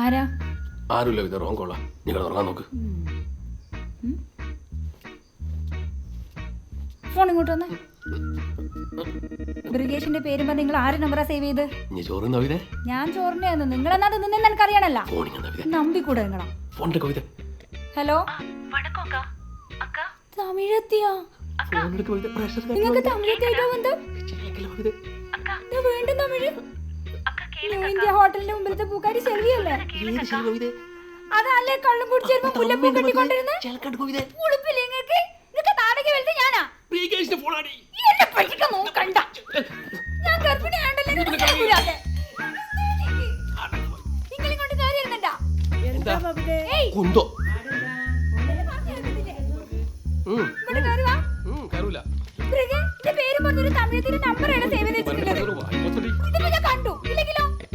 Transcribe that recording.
ആരാ? ആരുമില്ല, ഇത് റോങ് കോളാ. നീ തുറക്കാൻ നോക്ക്. ഫോൺ ഇങ്ങോട്ട് വന്നേ. ബ്രിഗേഷിന്റെ പേരും പറഞ്ഞ് നിങ്ങൾ ആര് നമ്പറാ സേവ് ചെയ്ത്? നീ ചോറ് നവിതേ? ഞാൻ ചോറിന്റെ നിങ്ങൾ എന്നാ തിന്നെന്ന് എനിക്കറിയണല്ലോ. നമ്പിക്കൂടെ നിങ്ങളാ. ഹലോ, തമിഴെത്തിയോ? നിങ്ങൾക്ക് തമിഴെത്തിയായിട്ടോ ബന്ധം? വീണ്ടും തമിഴ്. ന്യൂ ഇന്ത്യ ഹോട്ടലിന്റെ മുമ്പിലത്തെ പൂക്കാരി ശെൽവിയല്ലേ? അതല്ലേ കള്ളും കുടിച്ചിരുമ്പോ മുല്ലപ്പൂ കെട്ടിക്കൊണ്ടിരുന്നേ? ഉളുപ്പില്ലേ നിങ്ങൾക്ക്? നിങ്ങൾക്ക് താടക വലുത് ഞാനാ. എന്നെ പറ്റിക്കാൻ നോക്കണ്ട. ഞാൻ ഗർഭിണിയാണ്ടല്ലേ നിങ്ങളിങ്ങോട്ട് കയറി ഇരുന്നണ്ടാ. ഇവിടെ കയറി വാ. പേരും പറഞ്ഞൊരു തമിഴത്തിന്റെ നമ്പറാണ് സേവ് ചെയ്ത് വെച്ചിട്ടുള്ളത്.